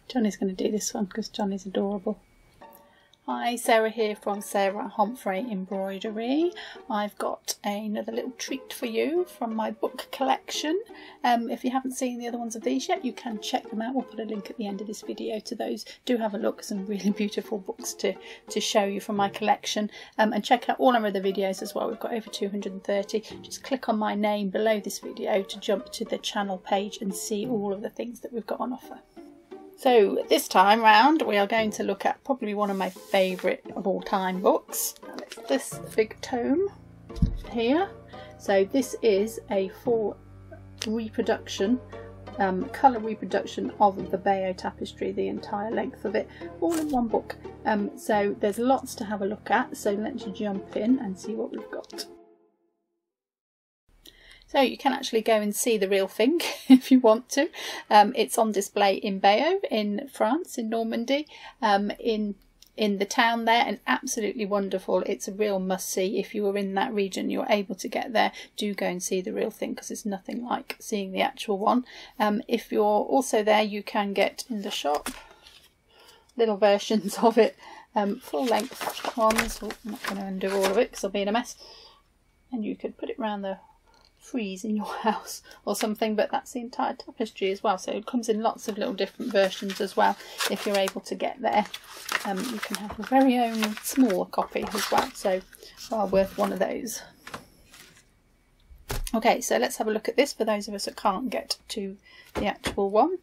Johnny's going to do this one because Johnny's adorable. Hi, Sarah here from Sarah Homfray Embroidery. I've got another little treat for you from my book collection. If you haven't seen the other ones of these yet, you can check them out. We'll put a link at the end of this video to those. Do have a look. Some really beautiful books to show you from my collection. And check out all our other videos as well. We've got over 230. Just click on my name below this video to jump to the channel page and see all of the things that we've got on offer. So this time round we are going to look at probably one of my favourite of all time books. It's this big tome here. So this is a full reproduction, colour reproduction of the Bayeux Tapestry, the entire length of it, all in one book. So there's lots to have a look at, so let's jump in and see what we've got. So you can actually go and see the real thing if you want to. It's on display in Bayeux in France, in Normandy, in the town there, and absolutely wonderful. It's a real must-see. If you were in that region, you're able to get there, do go and see the real thing because it's nothing like seeing the actual one. If you're also there, you can get in the shop little versions of it, full-length ones. Oh, I'm not going to undo all of it because I'll be in a mess. And you could put it around the frieze in your house or something, but that's the entire tapestry as well, so it comes in lots of little different versions as well. If you're able to get there, you can have your very own smaller copy as well, so well worth one of those. Okay, so let's have a look at this for those of us that can't get to the actual one.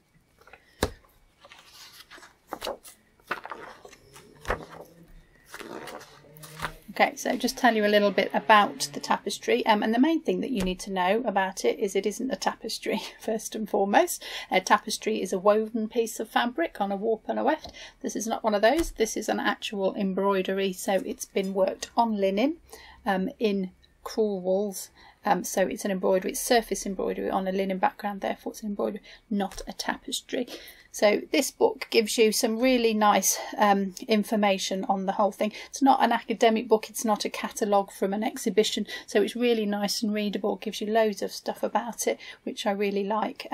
Okay, so just tell you a little bit about the tapestry, and the main thing that you need to know about it is it isn't a tapestry, first and foremost. A tapestry is a woven piece of fabric on a warp and a weft. This is not one of those. This is an actual embroidery, so it's been worked on linen in crewel wools. So it's an embroidery, it's surface embroidery on a linen background, therefore it's an embroidery, not a tapestry. So this book gives you some really nice information on the whole thing. It's not an academic book, it's not a catalogue from an exhibition, so it's really nice and readable. It gives you loads of stuff about it, which I really like.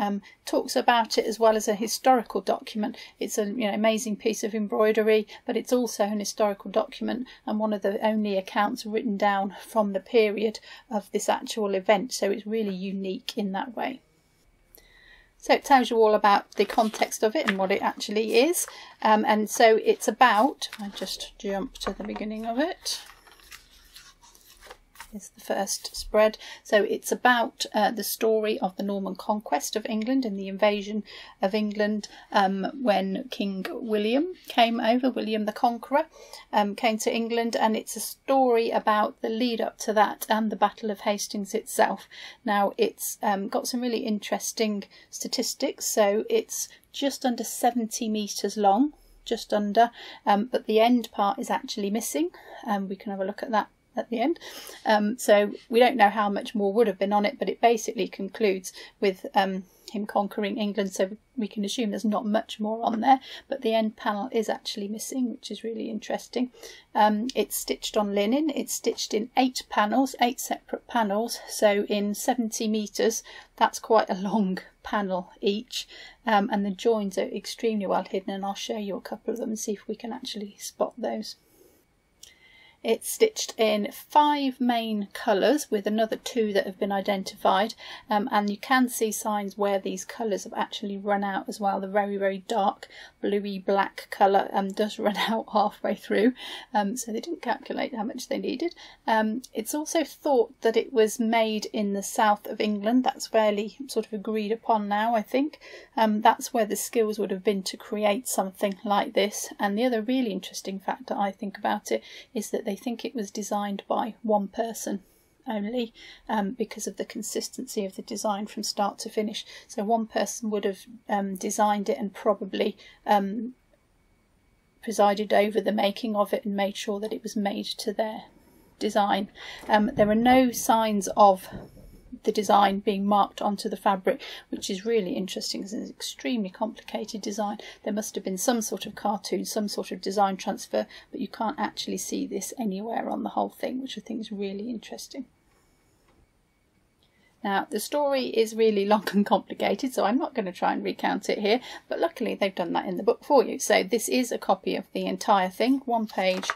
Talks about it as well as a historical document. It's an amazing piece of embroidery, but it's also an historical document and one of the only accounts written down from the period of this actual event, so it's really unique in that way. So it tells you all about the context of it and what it actually is, and so it's about, I just jump to the beginning of it. Is the first spread. So it's about the story of the Norman conquest of England and the invasion of England when King William came over, William the Conqueror came to England, and it's a story about the lead up to that and the Battle of Hastings itself. Now it's got some really interesting statistics, so it's just under 70 metres long, just under, but the end part is actually missing. We can have a look at that at the end. So we don't know how much more would have been on it, but it basically concludes with him conquering England, so we can assume there's not much more on there, but the end panel is actually missing, which is really interesting. It's stitched on linen. It's stitched in 8 panels, 8 separate panels, so in 70 metres that's quite a long panel each, and the joins are extremely well hidden, and I'll show you a couple of them and see if we can actually spot those. It's stitched in 5 main colours with another 2 that have been identified, and you can see signs where these colours have actually run out as well. The very, very dark bluey black colour does run out halfway through, so they didn't calculate how much they needed. It's also thought that it was made in the south of England. That's fairly sort of agreed upon now, I think. That's where the skills would have been to create something like this. And the other really interesting fact that I think about it is that they think it was designed by one person only, because of the consistency of the design from start to finish. So one person would have designed it and probably presided over the making of it and made sure that it was made to their design. There are no signs of the design being marked onto the fabric, which is really interesting because it's an extremely complicated design. There must have been some sort of cartoon, some sort of design transfer, but you can't actually see this anywhere on the whole thing, which I think is really interesting. Now the story is really long and complicated, so I'm not going to try and recount it here, but luckily they've done that in the book for you. So this is a copy of the entire thing, one page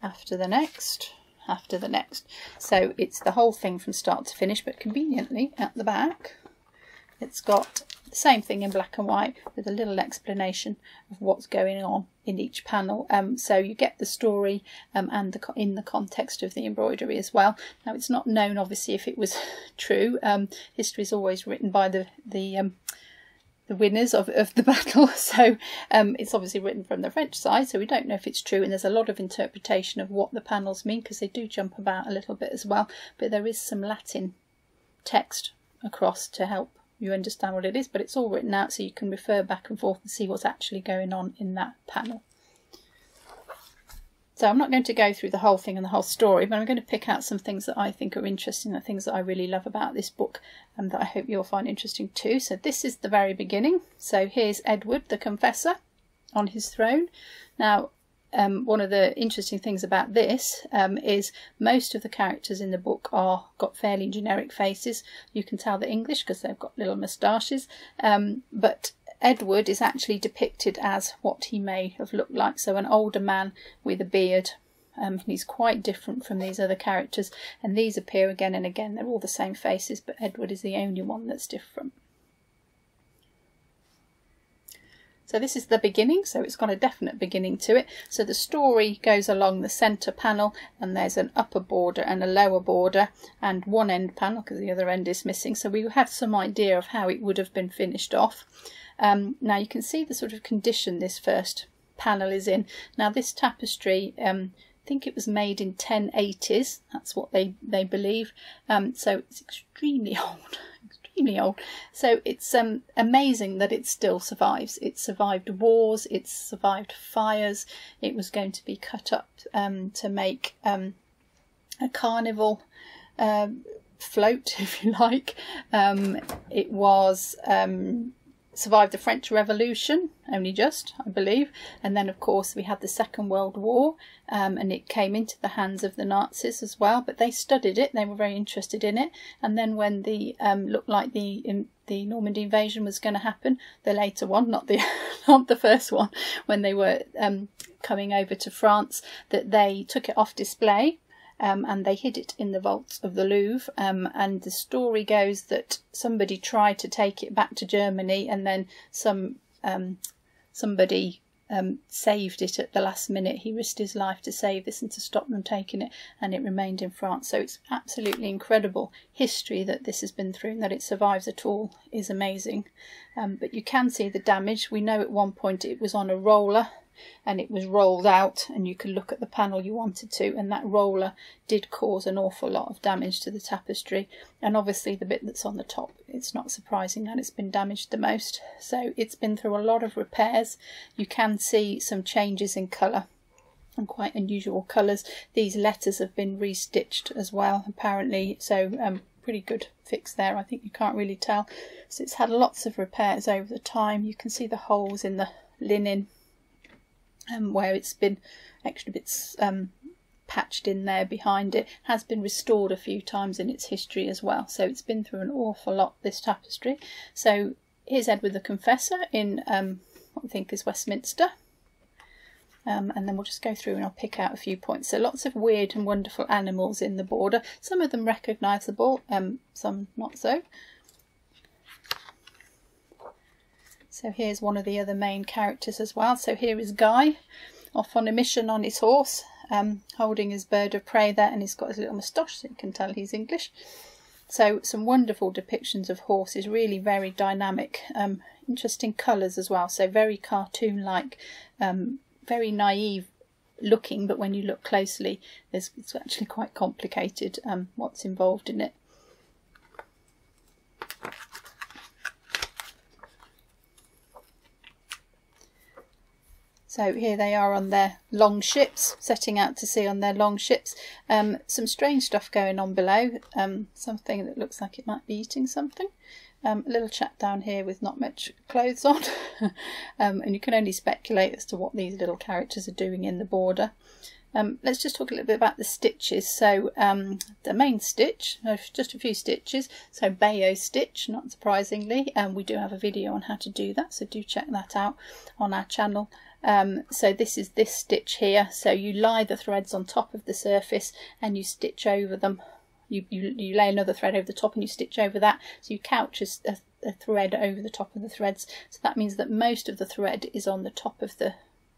after the next, after the next. So it's the whole thing from start to finish, but conveniently at the back it's got the same thing in black and white with a little explanation of what's going on in each panel. So you get the story and in the context of the embroidery as well. Now it's not known obviously if it was true. History is always written by the winners of the battle, so it's obviously written from the French side, so we don't know if it's true, and there's a lot of interpretation of what the panels mean because they do jump about a little bit as well, but there is some Latin text across to help you understand what it is, but it's all written out so you can refer back and forth and see what's actually going on in that panel. So I'm not going to go through the whole thing and the whole story, but I'm going to pick out some things that I think are interesting, the things that I really love about this book and that I hope you'll find interesting too. So this is the very beginning. So here's Edward the Confessor on his throne. Now one of the interesting things about this is most of the characters in the book got fairly generic faces. You can tell they're English because they've got little moustaches, but Edward is actually depicted as what he may have looked like, so an older man with a beard. He's quite different from these other characters, and these appear again and again. They're all the same faces, but Edward is the only one that's different. So this is the beginning, so it's got a definite beginning to it. So the story goes along the centre panel, and there's an upper border and a lower border and one end panel because the other end is missing. So we have some idea of how it would have been finished off. Now you can see the sort of condition this first panel is in. Now this tapestry, I think it was made in 1080s, that's what they believe, so it's extremely old. Old. So it's amazing that it still survives. It survived wars, it's survived fires, it was going to be cut up to make a carnival float, if you like. It was survived the French Revolution, only just, I believe, and then of course we had the Second World War, and it came into the hands of the Nazis as well, but they studied it, they were very interested in it, and then when the looked like the Normandy invasion was going to happen, the later one, not the first one, when they were coming over to France, that they took it off display. And they hid it in the vaults of the Louvre, and the story goes that somebody tried to take it back to Germany, and then somebody saved it at the last minute. He risked his life to save this and to stop them taking it, and it remained in France. So it's absolutely incredible history that this has been through, and that it survives at all is amazing. But you can see the damage. We know at one point it was on a roller and it was rolled out, and you could look at the panel you wanted to, and that roller did cause an awful lot of damage to the tapestry, and obviously the bit that's on the top, it's not surprising that it's been damaged the most. So it's been through a lot of repairs. You can see some changes in colour and quite unusual colours. These letters have been restitched as well apparently, so pretty good fix there. I think you can't really tell. So it's had lots of repairs over the time. You can see the holes in the linen where it's been extra bits patched in there behind it. Has been restored a few times in its history as well, so it's been through an awful lot, this tapestry. So here's Edward the Confessor in what I think is Westminster, and then we'll just go through and I'll pick out a few points. So lots of weird and wonderful animals in the border, some of them recognisable, some not so. So here's one of the other main characters as well. So here is Guy, off on a mission on his horse, holding his bird of prey there, and he's got his little moustache, so you can tell he's English. So some wonderful depictions of horses, really very dynamic, interesting colours as well, so very cartoon-like, very naive looking, but when you look closely, it's actually quite complicated what's involved in it. So here they are on their long ships, setting out to sea on their long ships. Some strange stuff going on below, something that looks like it might be eating something. A little chap down here with not much clothes on, and you can only speculate as to what these little characters are doing in the border. Let's just talk a little bit about the stitches. So the main stitch, just a few stitches, so Bayeux stitch, not surprisingly, we do have a video on how to do that, so do check that out on our channel. So this is this stitch here, so you lie the threads on top of the surface and you stitch over them. You lay another thread over the top and you stitch over that, so you couch a thread over the top of the threads, so that means that most of the thread is on the top of the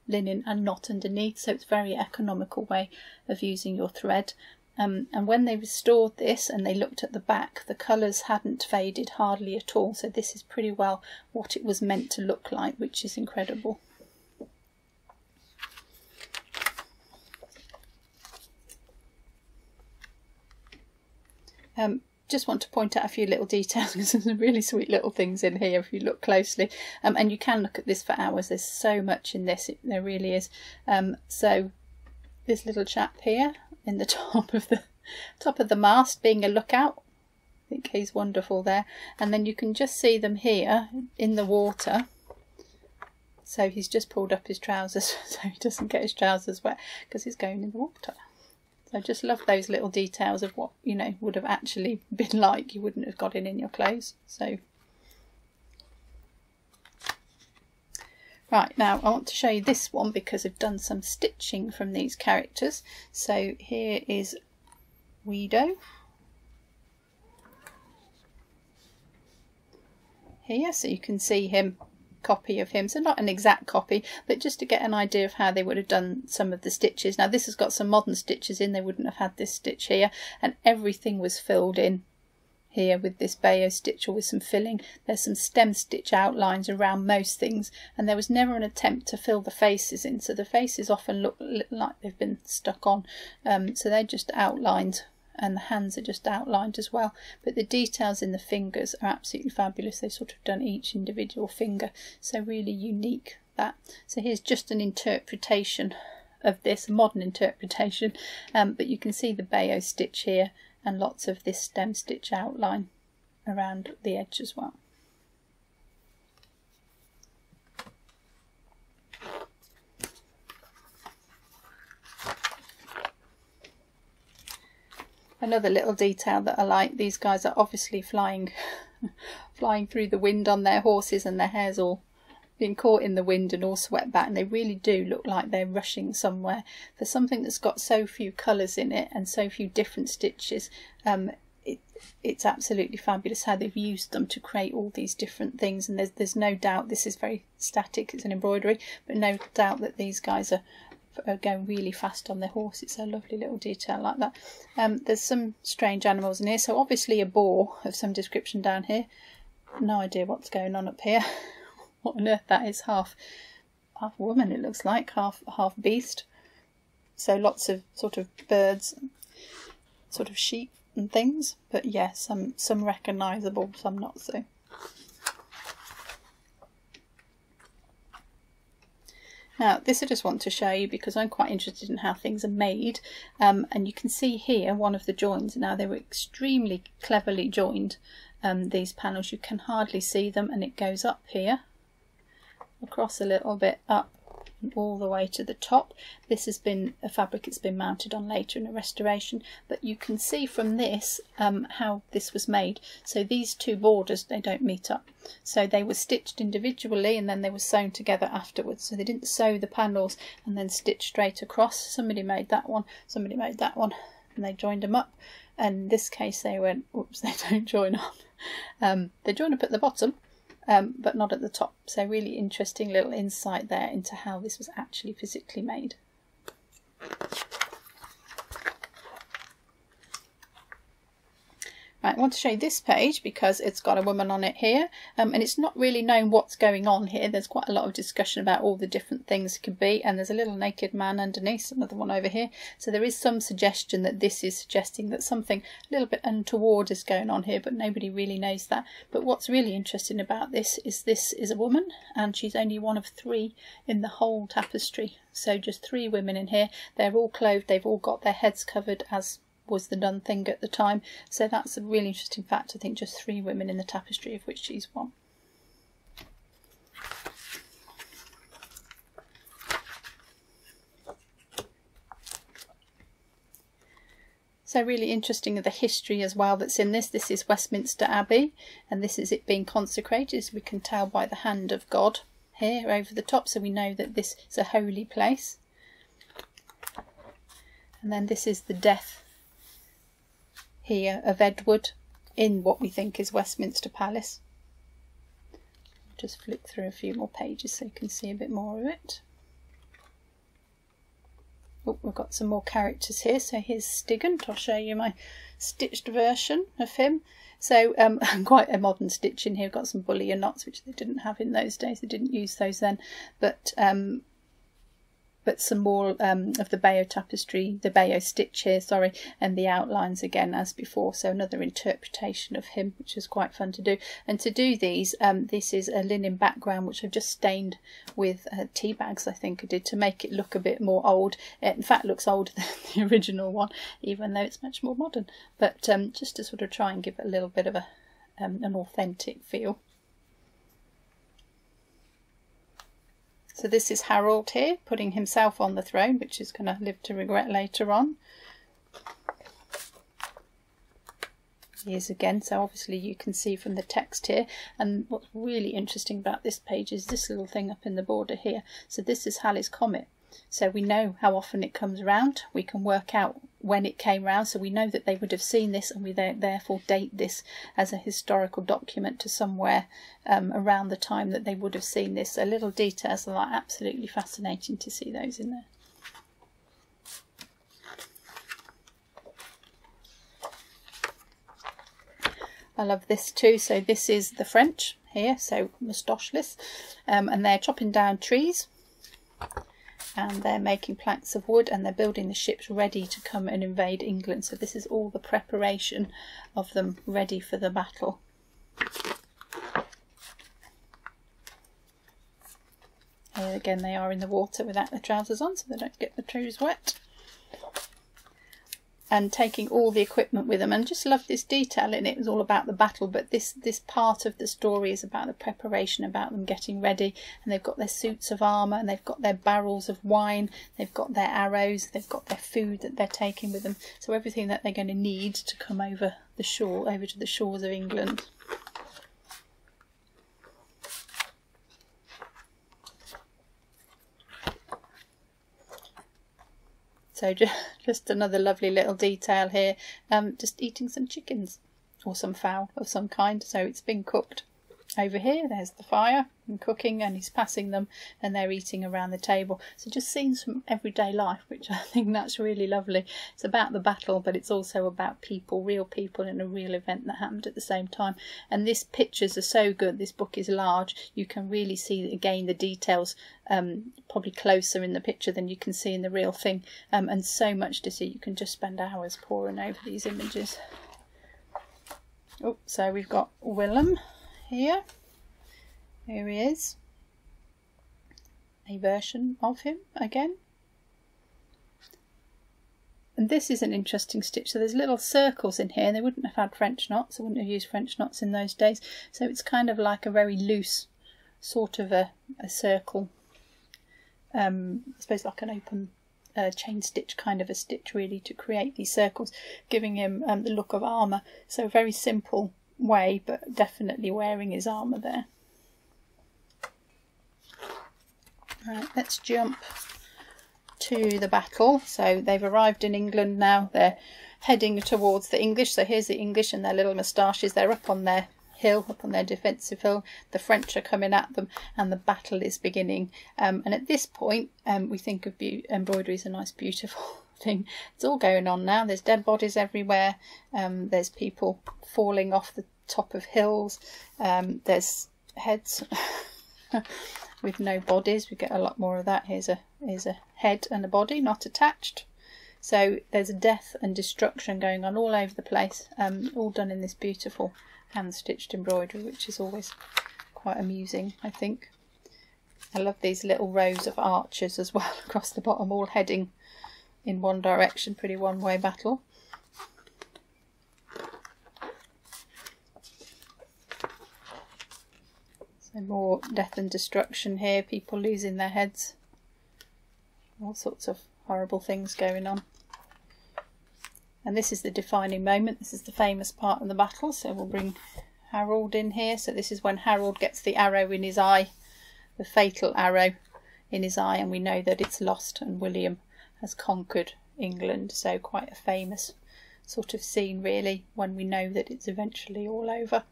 linen and not underneath, so it's a very economical way of using your thread. And when they restored this and they looked at the back, the colours hadn't faded hardly at all, so this is pretty well what it was meant to look like, which is incredible. Just want to point out a few little details because there's some really sweet little things in here if you look closely, and you can look at this for hours. There's so much in this, there really is. So this little chap here in the top of the mast being a lookout, I think he's wonderful there, and then you can just see them here in the water. So he's just pulled up his trousers so he doesn't get his trousers wet because he's going in the water. So I just love those little details of what, you know, would have actually been like. You wouldn't have got it in your clothes. So, right, now I want to show you this one because I've done some stitching from these characters. So here is Guido. Here, so you can see him, copy of him, so not an exact copy, but just to get an idea of how they would have done some of the stitches. Now this has got some modern stitches in, they wouldn't have had this stitch here, and everything was filled in here with this Bayeux stitch or with some filling. There's some stem stitch outlines around most things, and there was never an attempt to fill the faces in, so the faces often look like they've been stuck on, so they're just outlined, and the hands are just outlined as well, but the details in the fingers are absolutely fabulous. They've sort of done each individual finger, so really unique that. So here's just an interpretation of this, a modern interpretation, but you can see the Bayeux stitch here and lots of this stem stitch outline around the edge as well. Another little detail that I like, these guys are obviously flying through the wind on their horses, and their hair's all being caught in the wind and all swept back, and they really do look like they're rushing somewhere. For something that's got so few colours in it and so few different stitches, it's absolutely fabulous how they've used them to create all these different things. And there's no doubt this is very static, it's an embroidery, but no doubt that these guys are going really fast on their horse. It's a lovely little detail like that. There's some strange animals in here, so obviously a boar of some description down here. No idea what's going on up here. What on earth that is. Half woman it looks like, half beast. So lots of sort of birds, sort of sheep and things, but yeah, some recognisable, some not so. Now this I just want to show you because I'm quite interested in how things are made, and you can see here one of the joins. Now they were extremely cleverly joined, these panels. You can hardly see them, and it goes up here, across a little bit, up and all the way to the top. This has been a fabric it's been mounted on later in a restoration, but you can see from this how this was made. So these two borders, they don't meet up, so they were stitched individually and then they were sewn together afterwards. So they didn't sew the panels and then stitch straight across. Somebody made that one, somebody made that one, and they joined them up. And in this case they went, oops, they don't join up. They join up at the bottom, but not at the top. So really interesting little insight there into how this was actually physically made. Right, I want to show you this page because it's got a woman on it here, and it's not really known what's going on here. There's quite a lot of discussion about all the different things it could be, and there's a little naked man underneath, another one over here. So there is some suggestion that this is suggesting that something a little bit untoward is going on here, but nobody really knows that. But what's really interesting about this is a woman, and she's only one of 3 in the whole tapestry. So just 3 women in here. They're all clothed, they've all got their heads covered as was the done thing at the time. So that's a really interesting fact. I think just 3 women in the tapestry, of which she's one. So really interesting of the history as well that's in this. This is Westminster Abbey, and this is it being consecrated, as we can tell by the hand of God here over the top, so we know that this is a holy place. And then this is the death here of Edward in what we think is Westminster Palace. Just flick through a few more pages so you can see a bit more of it. Oh, we've got some more characters here. So here's Stigand. I'll show you my stitched version of him. So quite a modern stitch in here. We've got some bullion knots, which they didn't have in those days. They didn't use those then. But some more of the Bayeux Tapestry, the Bayeux stitch here, sorry, and the outlines again as before. So another interpretation of him, which is quite fun to do. And to do these, this is a linen background which I've just stained with tea bags, I think I did, to make it look a bit more old. It in fact looks older than the original one, even though it's much more modern. But just to sort of try and give it a little bit of a an authentic feel. So this is Harold here, putting himself on the throne, which he's going to live to regret later on. He is again, so obviously you can see from the text here. And what's really interesting about this page is this little thing up in the border here. So this is Halley's Comet. So we know how often it comes around. We can work out when it came round, so we know that they would have seen this, and we therefore date this as a historical document to somewhere around the time that they would have seen this. So little details are like absolutely fascinating to see those in there. I love this too. So this is the French here, so moustacheless, and they're chopping down trees. And they're making planks of wood, and they're building the ships ready to come and invade England. So this is all the preparation of them ready for the battle. Here again they are in the water without their trousers on, so they don't get the trees wet. And taking all the equipment with them, and just love this detail in it. It was all about the battle, but this part of the story is about the preparation, about them getting ready. And they've got their suits of armour, and they've got their barrels of wine, they've got their arrows, they've got their food that they're taking with them. So everything that they're going to need to come over the shore, over to the shores of England. So just another lovely little detail here, just eating some chickens or some fowl of some kind. So it's been cooked over here. There's the fire and cooking, and he's passing them, and they're eating around the table. So just scenes from everyday life, which I think that's really lovely. It's about the battle, but it's also about people, real people in a real event that happened at the same time. And these pictures are so good. This book is large. You can really see again the details probably closer in the picture than you can see in the real thing, and so much to see. You can just spend hours poring over these images. Oh, so we've got Willem here. Here he is. A version of him again. And this is an interesting stitch. So there's little circles in here, and they wouldn't have had French knots. They wouldn't have used French knots in those days. So it's kind of like a very loose sort of a circle. I suppose like an open chain stitch kind of a stitch, really, to create these circles, giving him the look of armour. So a very simple way, but definitely wearing his armour there. Right, let's jump to the battle. So they've arrived in England now. They're heading towards the English. So here's the English and their little moustaches. They're up on their hill, up on their defensive hill. The French are coming at them, and the battle is beginning. And at this point, we think of embroidery as a nice, beautiful thing. It's all going on now. There's dead bodies everywhere. There's people falling off the top of hills. There's heads with no bodies. We get a lot more of that. Here's a head and a body not attached. So there's a death and destruction going on all over the place, all done in this beautiful hand-stitched embroidery, which is always quite amusing, I think. I love these little rows of archers as well across the bottom, all heading in one direction. Pretty one-way battle. So more death and destruction here, people losing their heads, all sorts of horrible things going on. And this is the defining moment. This is the famous part of the battle. So we'll bring Harold in here. So this is when Harold gets the arrow in his eye, the fatal arrow in his eye, and we know that it's lost and William has conquered England. So quite a famous sort of scene really, when we know that it's eventually all over.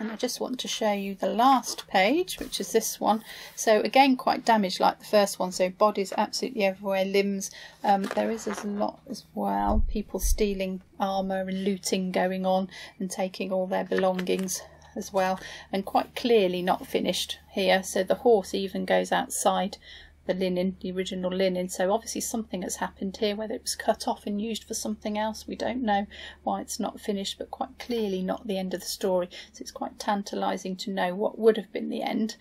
And I just want to show you the last page, which is this one. So again, quite damaged like the first one. So bodies absolutely everywhere, limbs. There is a lot as well. People stealing armour and looting going on and taking all their belongings as well. And quite clearly not finished here. So the horse even goes outside the linen, the original linen. So obviously something has happened here, whether it was cut off and used for something else. We don't know why it's not finished, but quite clearly not the end of the story. So it's quite tantalising to know what would have been the end.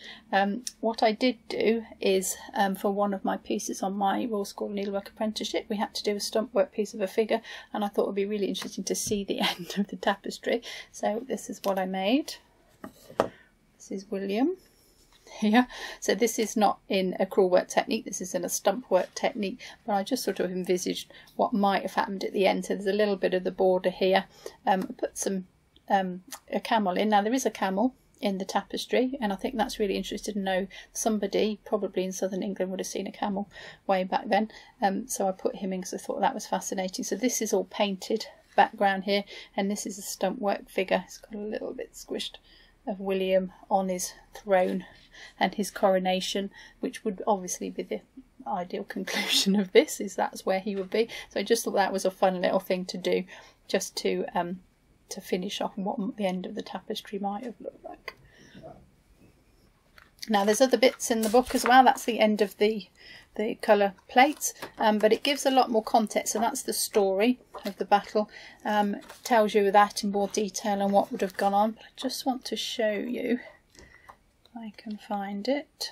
What I did do is for one of my pieces on my Royal School Needlework Apprenticeship, we had to do a stump work piece of a figure, and I thought it would be really interesting to see the end of the tapestry. So this is what I made. This is William here. So this is not in a crewel work technique, this is in a stump work technique, but I just sort of envisaged what might have happened at the end. So there's a little bit of the border here. I put some a camel in. Now there is a camel in the tapestry, and I think that's really interesting to know. Somebody probably in southern England would have seen a camel way back then, so I put him in because I thought that was fascinating. So this is all painted background here, and this is a stump work figure. It's got a little bit squished of William on his throne and his coronation, which would obviously be the ideal conclusion of this, is that's where he would be. So I just thought that was a fun little thing to do, just to finish off what the end of the tapestry might have looked like. Now there's other bits in the book as well. That's the end of the colour plates, but it gives a lot more context. So that's the story of the battle. Tells you that in more detail and what would have gone on. But I just want to show you, if I can find it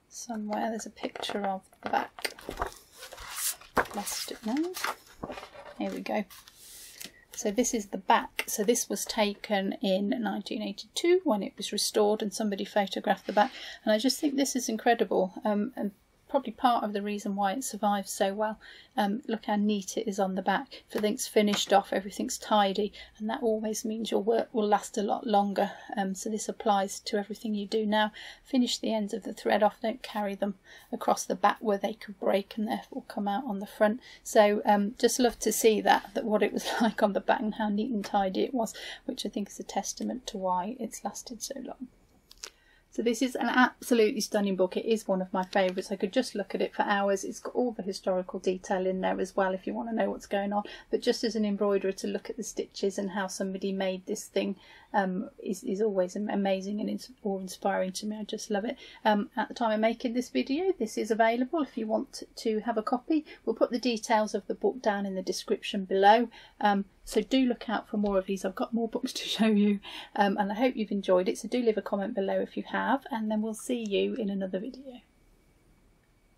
somewhere. There's a picture of the back. Lost it now. Here we go. So this is the back. So this was taken in 1982 when it was restored, and somebody photographed the back. And I just think this is incredible, and probably part of the reason why it survives so well. Look how neat it is on the back. Everything's finished off, everything's tidy, and that always means your work will last a lot longer. So this applies to everything you do now. Finish the ends of the thread off, don't carry them across the back where they could break and therefore come out on the front. So just love to see that what it was like on the back and how neat and tidy it was, which I think is a testament to why it's lasted so long. So this is an absolutely stunning book. It is one of my favourites. I could just look at it for hours. It's got all the historical detail in there as well if you want to know what's going on. But just as an embroiderer, to look at the stitches and how somebody made this thing is always amazing and awe-inspiring to me. I just love it. At the time of making this video, this is available if you want to have a copy. We'll put the details of the book down in the description below. So do look out for more of these. I've got more books to show you, and I hope you've enjoyed it. So do leave a comment below if you have, and then we'll see you in another video.